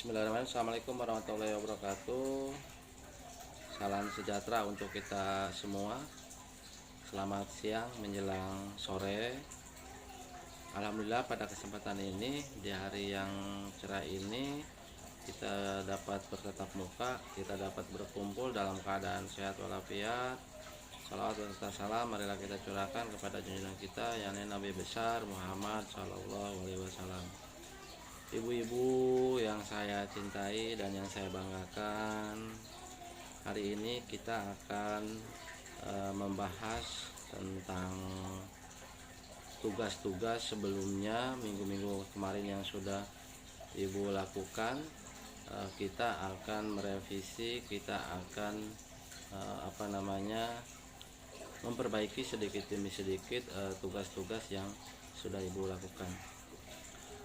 Bismillahirrahmanirrahim. Assalamualaikum warahmatullahi wabarakatuh. Salam sejahtera untuk kita semua. Selamat siang menjelang sore. Alhamdulillah pada kesempatan ini, di hari yang cerah ini, kita dapat bertatap muka, kita dapat berkumpul dalam keadaan sehat walafiat. Salawat serta salam marilah kita curahkan kepada junjungan kita, yakni Nabi besar Muhammad Sallallahu Alaihi Wasallam. Ibu-ibu yang saya cintai dan yang saya banggakan, hari ini kita akan membahas tentang tugas-tugas sebelumnya minggu-minggu kemarin yang sudah ibu lakukan. Kita akan merevisi, kita akan memperbaiki sedikit demi sedikit tugas-tugas yang sudah ibu lakukan.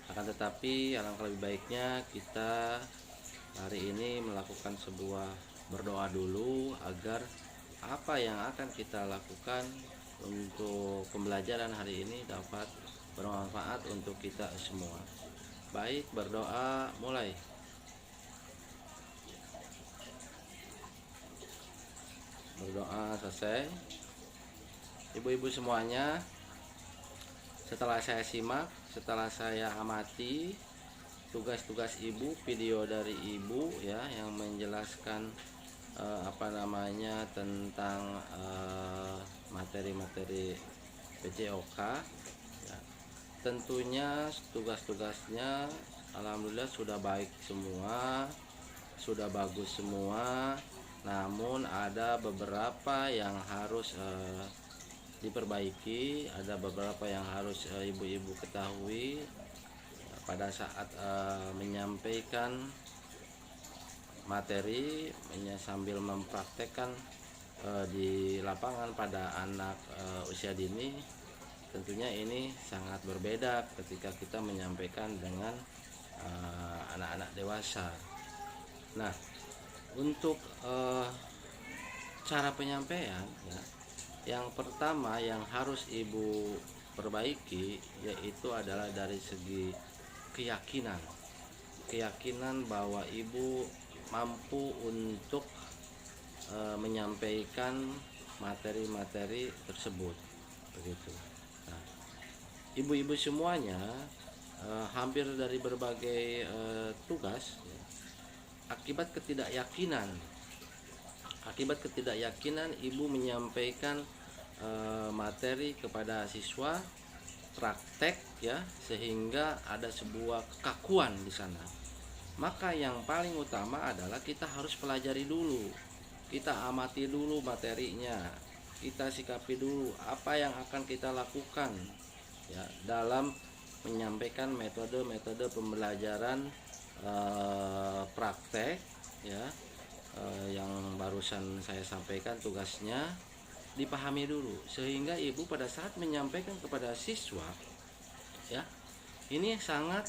Akan tetapi alangkah lebih baiknya kita hari ini melakukan sebuah berdoa dulu agar apa yang akan kita lakukan untuk pembelajaran hari ini dapat bermanfaat untuk kita semua. Baik, berdoa mulai. Berdoa selesai. Ibu-ibu semuanya, setelah saya simak, setelah saya amati tugas-tugas ibu, video dari ibu ya yang menjelaskan tentang materi-materi PJOK ya. Tentunya tugas-tugasnya alhamdulillah sudah baik semua, sudah bagus semua. Namun ada beberapa yang harus diperbaiki, ada beberapa yang harus ibu-ibu ketahui pada saat menyampaikan materi sambil mempraktekkan di lapangan pada anak usia dini. Tentunya ini sangat berbeda ketika kita menyampaikan dengan anak-anak dewasa. Nah, untuk cara penyampaian ya, yang pertama yang harus ibu perbaiki yaitu adalah dari segi keyakinan bahwa ibu mampu untuk menyampaikan materi-materi tersebut begitu. Nah, ibu-ibu semuanya hampir dari berbagai tugas ya, akibat ketidakyakinan ibu menyampaikan materi kepada siswa praktek ya, sehingga ada sebuah kekakuan di sana. Maka yang paling utama adalah kita harus pelajari dulu, kita amati dulu materinya, kita sikapi dulu apa yang akan kita lakukan ya dalam menyampaikan metode-metode pembelajaran praktek ya, yang barusan saya sampaikan. Tugasnya dipahami dulu sehingga ibu pada saat menyampaikan kepada siswa ya, ini sangat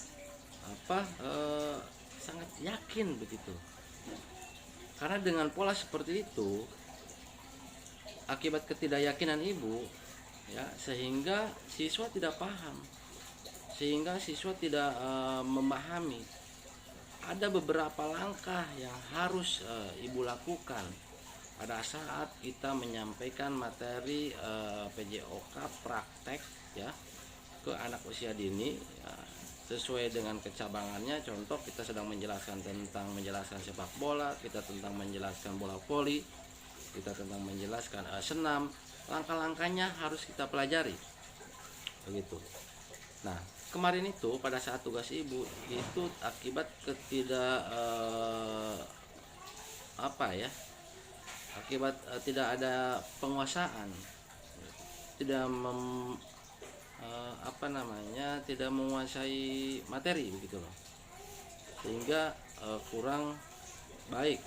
yakin begitu. Karena dengan pola seperti itu, akibat ketidakyakinan ibu ya, sehingga siswa tidak paham, sehingga siswa tidak memahami. Ada beberapa langkah yang harus ibu lakukan pada saat kita menyampaikan materi PJOK praktek ya ke anak usia dini ya, sesuai dengan kecabangannya. Contoh, kita sedang menjelaskan sepak bola, kita tentang menjelaskan bola voli, kita tentang menjelaskan senam. Langkah-langkahnya harus kita pelajari begitu. Nah, kemarin itu pada saat tugas ibu itu akibat tidak ada penguasaan, tidak tidak menguasai materi begitu loh, sehingga kurang baik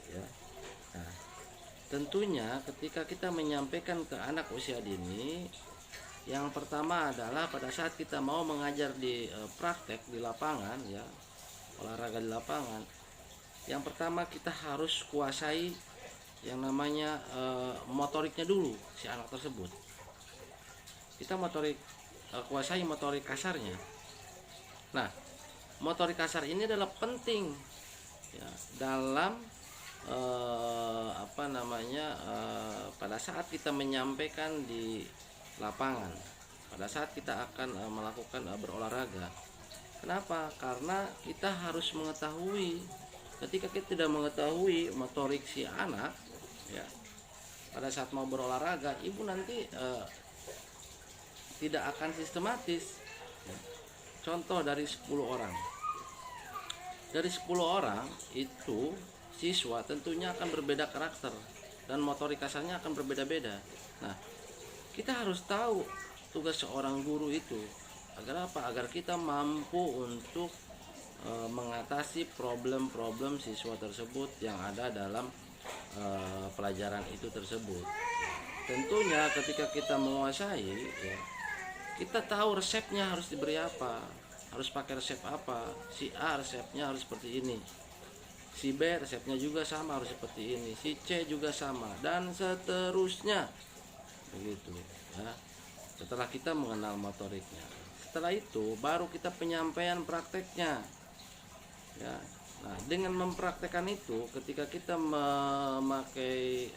ya. Nah, tentunya ketika kita menyampaikan ke anak usia dini, yang pertama adalah pada saat kita mau mengajar di praktek di lapangan ya, olahraga di lapangan, yang pertama kita harus kuasai yang namanya motoriknya dulu si anak tersebut. Kita kuasai motorik kasarnya. Nah, motorik kasar ini adalah penting ya dalam pada saat kita menyampaikan di lapangan, pada saat kita akan melakukan berolahraga. Kenapa? Karena kita harus mengetahui, ketika kita tidak mengetahui motorik si anak ya, pada saat mau berolahraga, ibu nanti tidak akan sistematis. Contoh, dari 10 orang, dari 10 orang itu siswa tentunya akan berbeda karakter dan motorik kasarnya akan berbeda-beda. Nah, kita harus tahu tugas seorang guru itu agar apa? Agar kita mampu untuk mengatasi problem-problem siswa tersebut yang ada dalam pelajaran itu tersebut. Tentunya ketika kita menguasai ya, kita tahu resepnya harus diberi apa, harus pakai resep apa. Si A resepnya harus seperti ini, si B resepnya juga sama harus seperti ini, si C juga sama, dan seterusnya begitu ya. Setelah kita mengenal motoriknya, setelah itu baru kita penyampaian prakteknya ya. Nah, dengan mempraktekkan itu, ketika kita memakai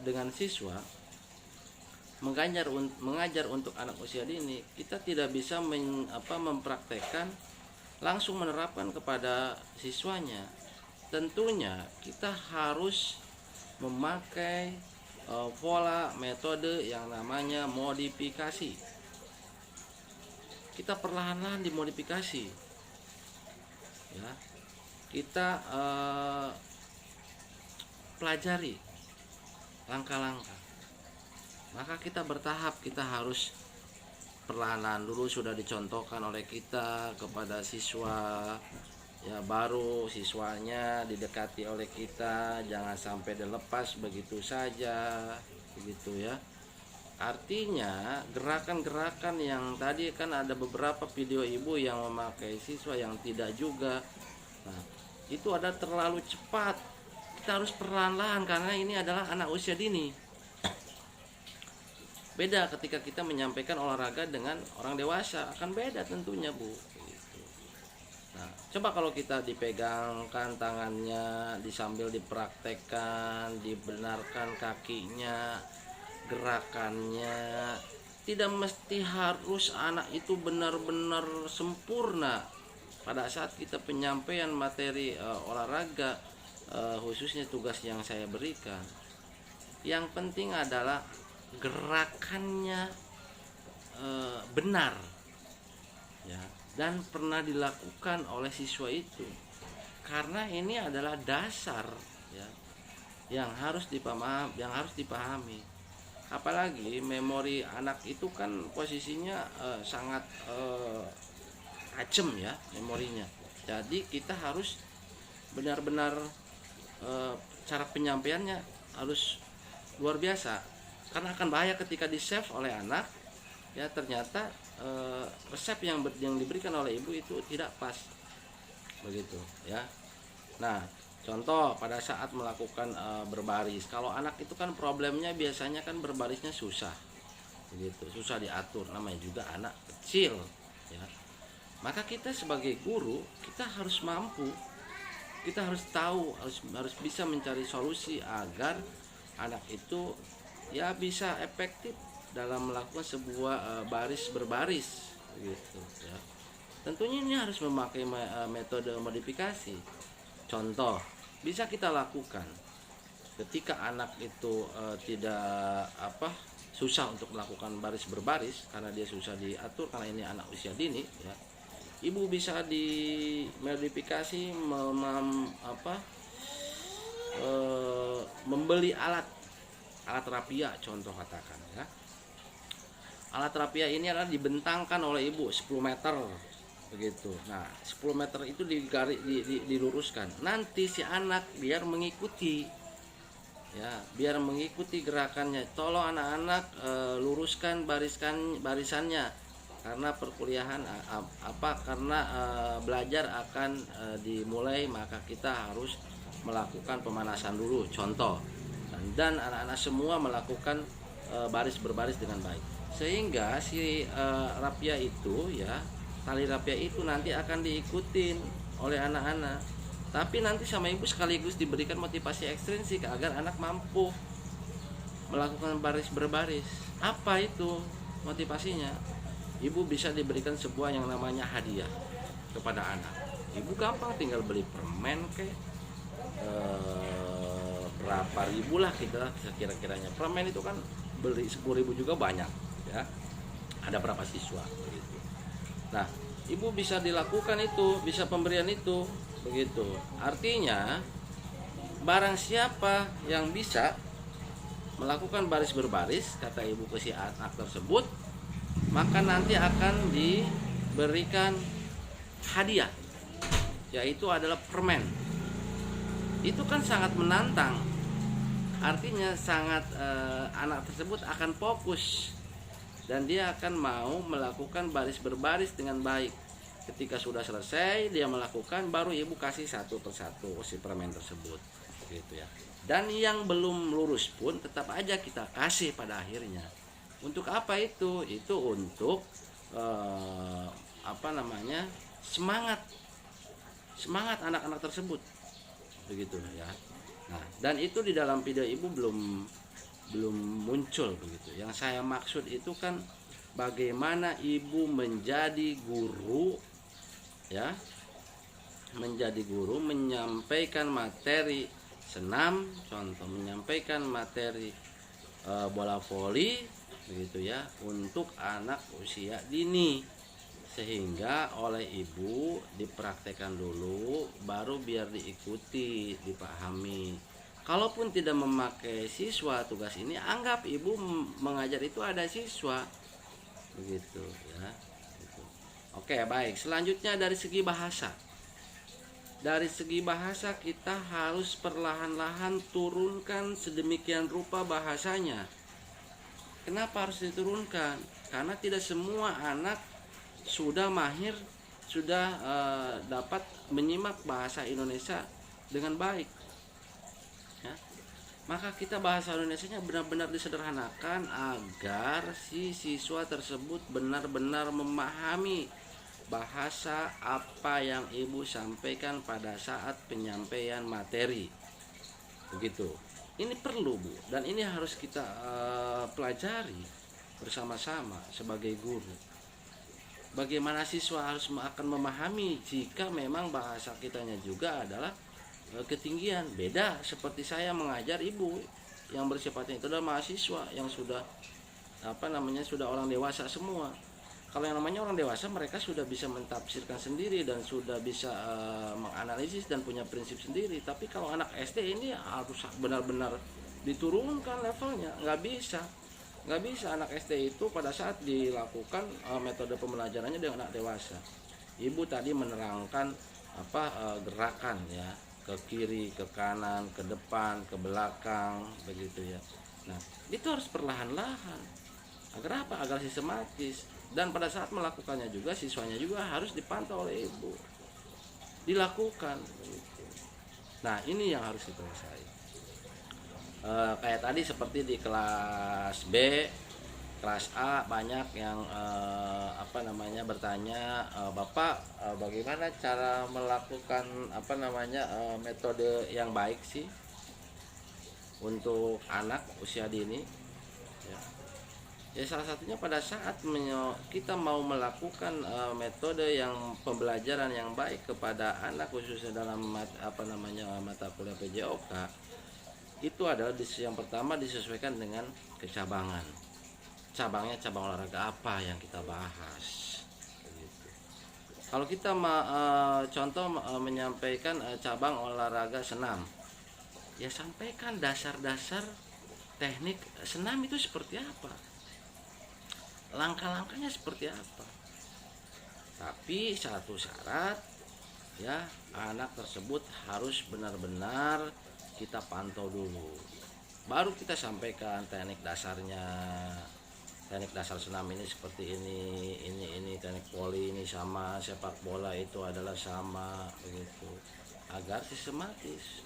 dengan siswa mengajar untuk anak usia dini, kita tidak bisa mempraktekkan langsung menerapkan kepada siswanya. Tentunya kita harus memakai pola metode yang namanya modifikasi. Kita perlahan-lahan dimodifikasi ya. Kita pelajari langkah-langkah. Maka kita bertahap, kita harus perlahan dulu sudah dicontohkan oleh kita kepada siswa ya, baru siswanya didekati oleh kita, jangan sampai dilepas begitu saja begitu ya. Artinya gerakan-gerakan yang tadi kan ada beberapa video ibu yang memakai siswa yang tidak juga, nah itu ada terlalu cepat. Kita harus perlahan-lahan karena ini adalah anak usia dini. Beda ketika kita menyampaikan olahraga dengan orang dewasa, akan beda tentunya Bu. Gitu. Nah, coba kalau kita dipegangkan tangannya, disambil dipraktekkan, dibenarkan kakinya, gerakannya, tidak mesti harus anak itu benar-benar sempurna pada saat kita penyampaian materi olahraga, khususnya tugas yang saya berikan. Yang penting adalah gerakannya benar ya, dan pernah dilakukan oleh siswa itu, karena ini adalah dasar ya yang harus dipahami. Apalagi memori anak itu kan posisinya sangat tajam ya memorinya. Jadi kita harus benar-benar cara penyampaiannya harus luar biasa. Karena akan bahaya ketika di save oleh anak ya, ternyata resep yang diberikan oleh ibu itu tidak pas begitu ya. Nah, contoh pada saat melakukan berbaris, kalau anak itu kan problemnya biasanya kan berbarisnya susah begitu, susah diatur, namanya juga anak kecil ya. Maka kita sebagai guru kita harus mampu, kita harus tahu, harus bisa mencari solusi agar anak itu ya bisa efektif dalam melakukan sebuah baris berbaris gitu ya. Tentunya ini harus memakai metode modifikasi. Contoh bisa kita lakukan ketika anak itu tidak susah untuk melakukan baris berbaris karena dia susah diatur karena ini anak usia dini ya. Ibu bisa dimodifikasi membeli alat rapia, contoh katakan ya. Alat rapia ini adalah dibentangkan oleh ibu 10 meter begitu. Nah, 10 meter itu diluruskan. Nanti si anak biar mengikuti ya, biar mengikuti gerakannya. Tolong anak-anak luruskan barisannya karena perkuliahan karena belajar akan dimulai, maka kita harus melakukan pemanasan dulu, contoh. Dan anak-anak semua melakukan baris berbaris dengan baik, sehingga si rapia itu ya tali rapia itu nanti akan diikutin oleh anak-anak, tapi nanti sama ibu sekaligus diberikan motivasi ekstrinsik agar anak mampu melakukan baris berbaris. Apa itu motivasinya? Ibu bisa diberikan sebuah yang namanya hadiah kepada anak. Ibu gampang tinggal beli permen berapa ribu lah kita kira-kiranya. Permen itu kan beli 10.000 juga banyak ya. Ada berapa siswa begitu. Nah, ibu bisa dilakukan itu, bisa pemberian itu begitu. Artinya barang siapa yang bisa melakukan baris berbaris, kata ibu ke si anak tersebut, maka nanti akan diberikan hadiah, yaitu adalah permen. Itu kan sangat menantang. Artinya sangat anak tersebut akan fokus dan dia akan mau melakukan baris berbaris dengan baik. Ketika sudah selesai dia melakukan, baru ibu kasih satu persatu si permen tersebut, gitu ya. Dan yang belum lurus pun tetap aja kita kasih pada akhirnya. Untuk apa itu? Itu untuk semangat anak-anak tersebut, begitu ya. Nah, dan itu di dalam video ibu belum muncul begitu. Yang saya maksud itu kan bagaimana ibu menjadi guru ya, menjadi guru, menyampaikan materi senam, contoh menyampaikan materi bola voli begitu ya, untuk anak usia dini, sehingga oleh ibu dipraktekkan dulu baru biar diikuti, dipahami. Kalaupun tidak memakai siswa tugas ini, anggap ibu mengajar itu ada siswa begitu ya. Oke, baik. Selanjutnya dari segi bahasa. Dari segi bahasa kita harus perlahan-lahan turunkan sedemikian rupa bahasanya. Kenapa harus diturunkan? Karena tidak semua anak sudah mahir, sudah dapat menyimak bahasa Indonesia dengan baik ya. Maka kita bahasa Indonesianya benar-benar disederhanakan agar si siswa tersebut benar-benar memahami bahasa apa yang ibu sampaikan pada saat penyampaian materi begitu. Ini perlu Bu, dan ini harus kita pelajari bersama-sama sebagai guru. Bagaimana siswa harus akan memahami jika memang bahasa kitanya juga adalah ketinggian. Beda seperti saya mengajar ibu yang bersifatnya itu adalah mahasiswa yang sudah sudah orang dewasa semua. Kalau yang namanya orang dewasa, mereka sudah bisa mentafsirkan sendiri dan sudah bisa menganalisis dan punya prinsip sendiri. Tapi kalau anak SD ini harus benar-benar diturunkan levelnya. Nggak bisa anak SD itu pada saat dilakukan metode pembelajarannya dengan anak dewasa. Ibu tadi menerangkan gerakan ya, ke kiri, ke kanan, ke depan, ke belakang begitu ya. Nah, itu harus perlahan-lahan. Agar apa? Agar sistematis. Dan pada saat melakukannya juga, siswanya juga harus dipantau oleh ibu, dilakukan begitu. Nah, ini yang harus dikuasai. Kayak tadi seperti di kelas B, kelas A banyak yang bertanya, Bapak bagaimana cara melakukan metode yang baik sih untuk anak usia dini ya, salah satunya pada saat kita mau melakukan metode yang pembelajaran yang baik kepada anak khususnya dalam mata kuliah PJOK, itu adalah yang pertama disesuaikan dengan kecabangan. Cabangnya cabang olahraga apa yang kita bahas gitu. Kalau kita menyampaikan cabang olahraga senam, ya sampaikan dasar-dasar teknik senam itu seperti apa, langkah-langkahnya seperti apa. Tapi satu syarat ya, anak tersebut harus benar-benar kita pantau dulu, baru kita sampaikan teknik dasarnya. Teknik dasar senam ini seperti ini teknik voli ini sama, sepak bola itu adalah sama begitu, agar sistematis.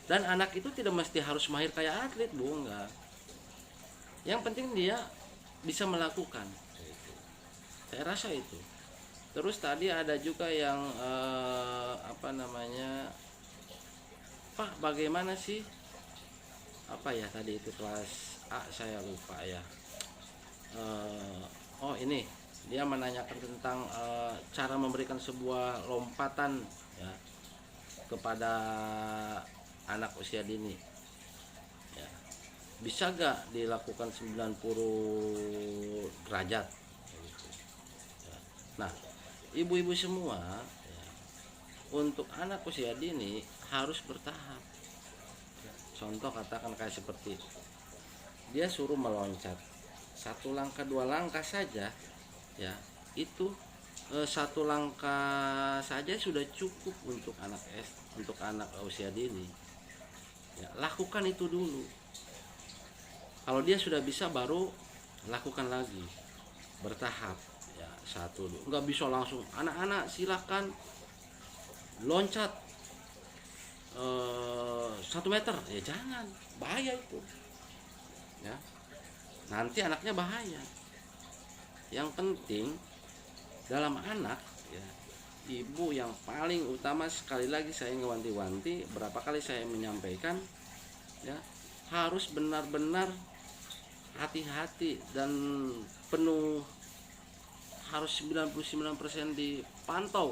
Dan anak itu tidak mesti harus mahir kayak atlet Bu, enggak. Yang penting dia bisa melakukan. Saya rasa itu. Terus tadi ada juga yang apa namanya, Pak, bagaimana sih, apa ya tadi itu kelas A, saya lupa ya. Oh ini dia menanyakan tentang cara memberikan sebuah lompatan ya kepada anak usia dini ya. Bisa gak dilakukan 90 derajat gitu, ya. Nah, ibu-ibu semua ya, untuk anak usia dini harus bertahap. Contoh katakan kayak seperti dia suruh meloncat 1 langkah 2 langkah saja ya, itu 1 langkah saja sudah cukup untuk anak usia dini ya. Lakukan itu dulu, kalau dia sudah bisa baru lakukan lagi bertahap ya. Satu dulu, nggak bisa langsung anak-anak silakan loncat 1 meter ya, jangan, bahaya itu ya, nanti anaknya bahaya. Yang penting dalam anak ya, ibu yang paling utama, sekali lagi saya ngewanti-wanti, berapa kali saya menyampaikan ya, harus benar-benar hati-hati dan penuh, harus 99% dipantau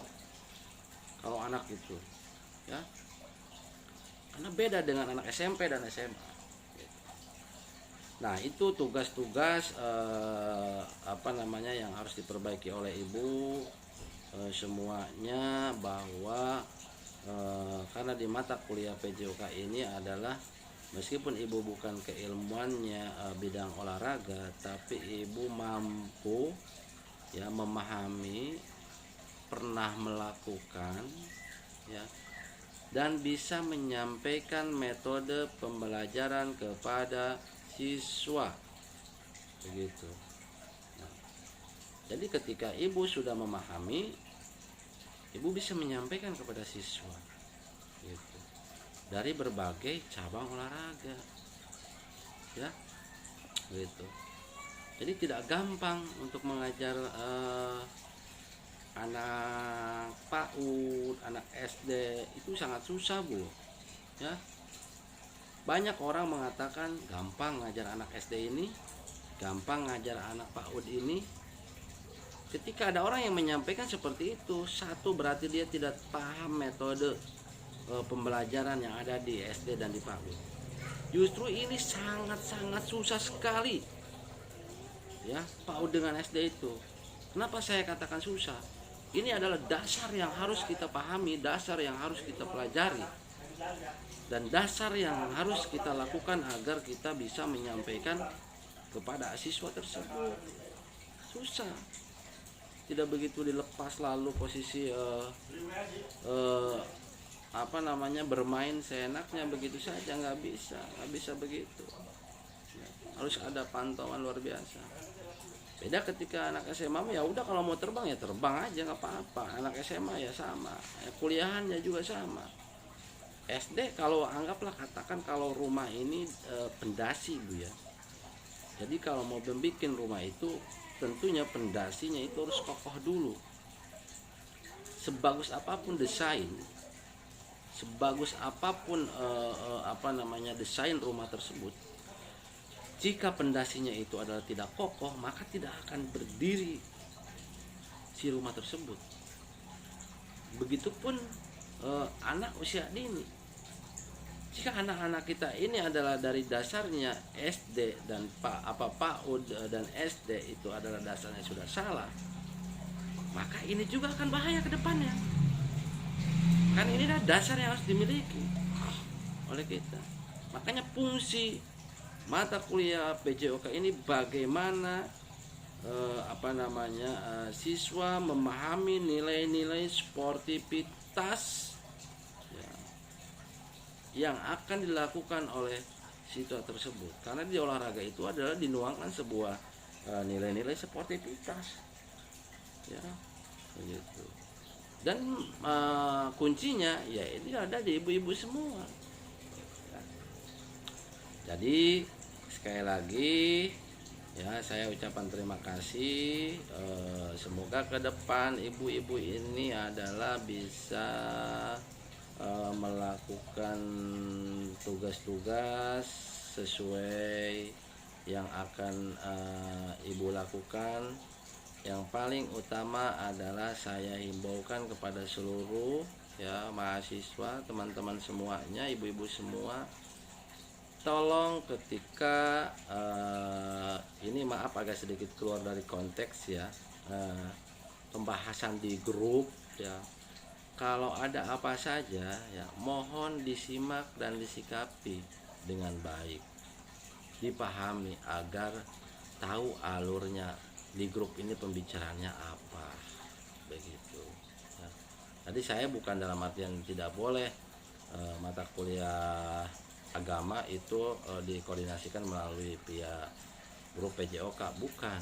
kalau anak itu ya, karena beda dengan anak SMP dan SMA. Nah, itu tugas-tugas apa namanya yang harus diperbaiki oleh ibu semuanya, bahwa karena di mata kuliah PJOK ini adalah, meskipun ibu bukan keilmuannya bidang olahraga, tapi ibu mampu ya memahami, pernah melakukan ya, dan bisa menyampaikan metode pembelajaran kepada siswa begitu. Nah, jadi ketika ibu sudah memahami, ibu bisa menyampaikan kepada siswa gitu, dari berbagai cabang olahraga ya gitu. Jadi tidak gampang untuk mengajar anak PAUD, anak SD, itu sangat susah Bu ya. Banyak orang mengatakan gampang ngajar anak SD ini, gampang ngajar anak PAUD ini. Ketika ada orang yang menyampaikan seperti itu, satu, berarti dia tidak paham metode pembelajaran yang ada di SD dan di PAUD. Justru ini sangat-sangat susah sekali ya, PAUD dengan SD itu. Kenapa saya katakan susah? Ini adalah dasar yang harus kita pahami, dasar yang harus kita pelajari, dan dasar yang harus kita lakukan agar kita bisa menyampaikan kepada siswa tersebut. Susah, tidak begitu dilepas lalu posisi apa namanya, bermain seenaknya begitu saja, nggak bisa begitu ya, harus ada pantauan luar biasa. Beda ketika anak SMA ya udah, kalau mau terbang ya terbang aja, nggak apa-apa. Anak SMA ya sama ya, kuliahannya juga sama. SD kalau anggaplah, katakan kalau rumah ini pendasi Bu ya. Jadi kalau mau membuat rumah itu, tentunya pendasinya itu harus kokoh dulu. Sebagus apapun desain, sebagus apapun apa namanya, desain rumah tersebut, jika pendasinya itu adalah tidak kokoh, maka tidak akan berdiri si rumah tersebut. Begitupun anak usia dini. Jika anak-anak kita ini adalah dari dasarnya SD dan PAUD dan SD itu adalah dasarnya sudah salah, maka ini juga akan bahaya ke depannya. Kan ini adalah dasar yang harus dimiliki oleh kita. Makanya fungsi mata kuliah PJOK ini bagaimana apa namanya, siswa memahami nilai-nilai sportivitas yang akan dilakukan oleh siswa tersebut, karena di olahraga itu adalah dinuangkan sebuah nilai-nilai sportivitas ya begitu. Dan kuncinya ya ini ada di ibu-ibu semua ya. Jadi sekali lagi Ya, saya ucapkan terima kasih. Semoga ke depan ibu-ibu ini adalah bisa melakukan tugas-tugas sesuai yang akan ibu lakukan. Yang paling utama adalah saya himbaukan kepada seluruh ya mahasiswa, teman-teman semuanya, ibu-ibu semua, tolong ketika ini maaf agak sedikit keluar dari konteks ya, pembahasan di grup ya, kalau ada apa saja ya mohon disimak dan disikapi dengan baik, dipahami agar tahu alurnya di grup ini pembicaraannya apa, begitu ya. Tadi saya bukan dalam artian tidak boleh mata kuliah agama itu dikoordinasikan melalui pihak grup PJOK, bukan,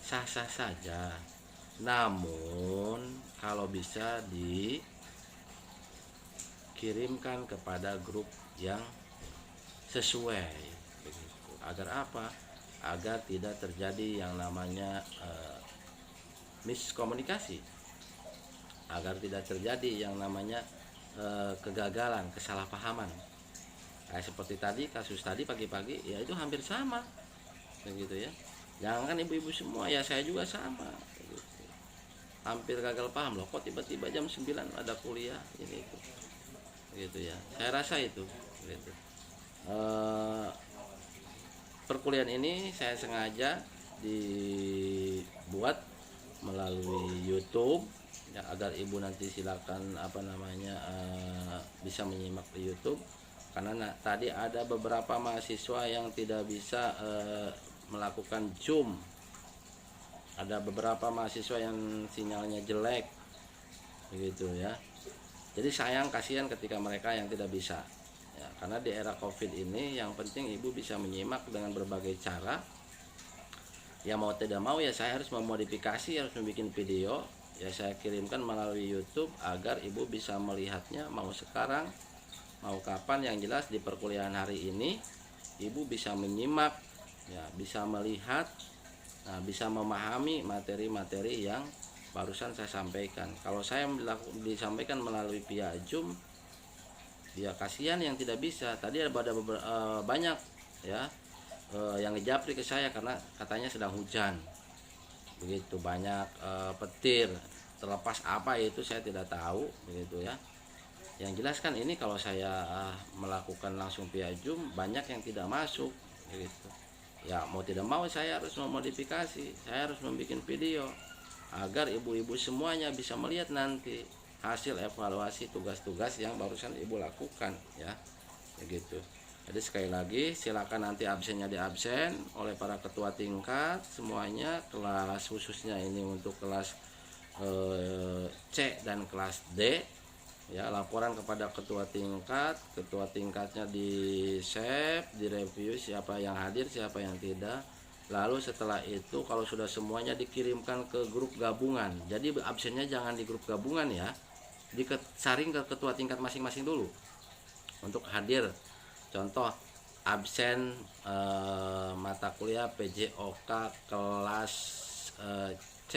sah-sah saja, namun kalau bisa dikirimkan kepada grup yang sesuai, begitu. Agar apa? Agar tidak terjadi yang namanya miskomunikasi, agar tidak terjadi yang namanya kegagalan, kesalahpahaman. Kayak seperti tadi, kasus tadi pagi-pagi ya itu hampir sama begitu ya. Jangan ibu-ibu semua, ya saya juga sama begitu. Hampir gagal paham loh, kok tiba-tiba jam 9 ada kuliah ini itu gitu ya. Saya rasa itu gitu. Perkuliahan ini saya sengaja dibuat melalui YouTube ya, agar ibu nanti silakan bisa menyimak di YouTube. Karena tadi ada beberapa mahasiswa yang tidak bisa melakukan Zoom, ada beberapa mahasiswa yang sinyalnya jelek begitu ya. Jadi sayang, kasihan ketika mereka yang tidak bisa ya, karena di era COVID ini yang penting ibu bisa menyimak dengan berbagai cara. Ya mau tidak mau ya saya harus memodifikasi, harus membuat video ya, saya kirimkan melalui YouTube agar ibu bisa melihatnya mau sekarang mau kapan. Yang jelas di perkuliahan hari ini ibu bisa menyimak ya, bisa melihat, nah, bisa memahami materi-materi yang barusan saya sampaikan. Kalau saya disampaikan melalui via Zoom ya kasihan yang tidak bisa. Tadi ada banyak ya yang ngejapri ke saya karena katanya sedang hujan begitu, banyak petir, terlepas apa itu saya tidak tahu begitu ya. Yang jelas kan ini kalau saya melakukan langsung via Zoom banyak yang tidak masuk gitu. Ya mau tidak mau saya harus memodifikasi, saya harus membuat video agar ibu-ibu semuanya bisa melihat nanti hasil evaluasi tugas-tugas yang barusan ibu lakukan ya, begitu. Jadi sekali lagi silakan nanti absennya di absen oleh para ketua tingkat semuanya, kelas khususnya ini untuk kelas C dan kelas D ya, laporan kepada ketua tingkatnya di save, direview siapa yang hadir siapa yang tidak. Lalu setelah itu kalau sudah semuanya dikirimkan ke grup gabungan, jadi absennya jangan di grup gabungan ya, disaring ke ketua tingkat masing-masing dulu untuk hadir. Contoh absen mata kuliah PJOK kelas C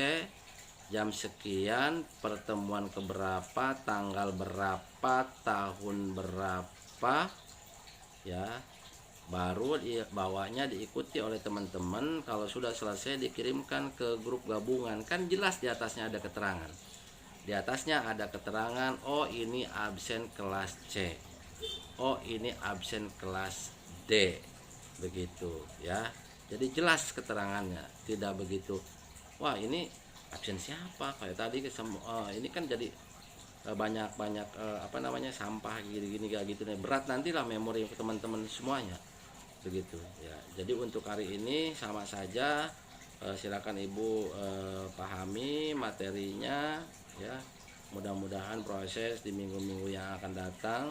jam sekian, pertemuan keberapa, tanggal berapa, tahun berapa ya, baru bawahnya diikuti oleh teman-teman. Kalau sudah selesai dikirimkan ke grup gabungan, kan jelas di atasnya ada keterangan, di atasnya ada keterangan, oh ini absen kelas C, oh ini absen kelas D, begitu ya. Jadi jelas keterangannya, tidak begitu wah ini absen siapa kayak tadi ini kan jadi banyak sampah gini-gini kayak gitu nih, berat nantilah memori teman-teman semuanya begitu ya. Jadi untuk hari ini sama saja, silakan ibu pahami materinya ya, mudah-mudahan proses di minggu-minggu yang akan datang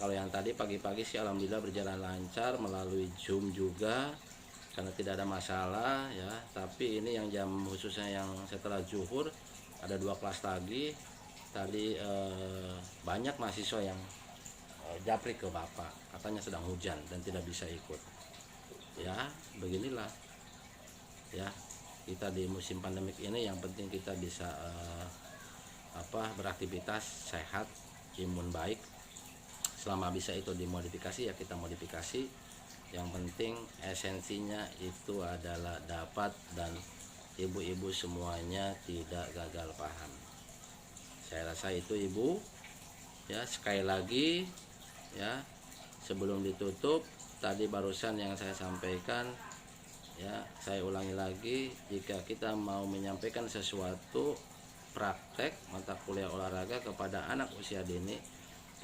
kalau yang tadi pagi-pagi sih alhamdulillah berjalan lancar melalui Zoom juga karena tidak ada masalah ya. Tapi ini yang jam khususnya yang setelah zuhur ada 2 kelas lagi tadi banyak mahasiswa yang japri ke bapak, katanya sedang hujan dan tidak bisa ikut ya. Beginilah ya. Kita di musim pandemik ini yang penting kita bisa beraktivitas sehat, imun baik. Selama bisa itu dimodifikasi ya kita modifikasi. Yang penting esensinya itu adalah dapat dan ibu-ibu semuanya tidak gagal paham. Saya rasa itu Ibu. Ya, sekali lagi ya, sebelum ditutup tadi barusan yang saya sampaikan ya, saya ulangi lagi, jika kita mau menyampaikan sesuatu praktek mata kuliah olahraga kepada anak usia dini,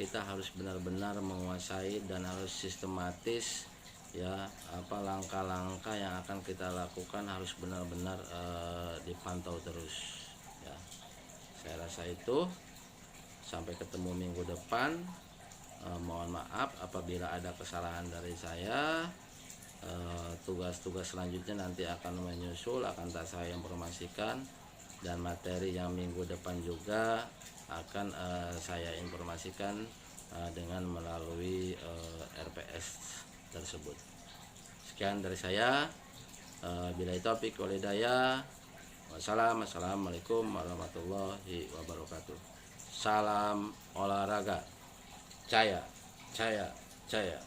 kita harus benar-benar menguasai dan harus sistematis ya, langkah-langkah yang akan kita lakukan harus benar-benar dipantau terus ya. Saya rasa itu. Sampai ketemu minggu depan. Mohon maaf apabila ada kesalahan dari saya. Tugas-tugas selanjutnya nanti akan menyusul, akan tak saya informasikan, dan materi yang minggu depan juga akan saya informasikan dengan melalui RPS tersebut. Sekian dari saya. Billahi taufiq wal hidayah. Wassalamualaikum warahmatullahi wabarakatuh. Salam olahraga. Jaya, jaya, jaya.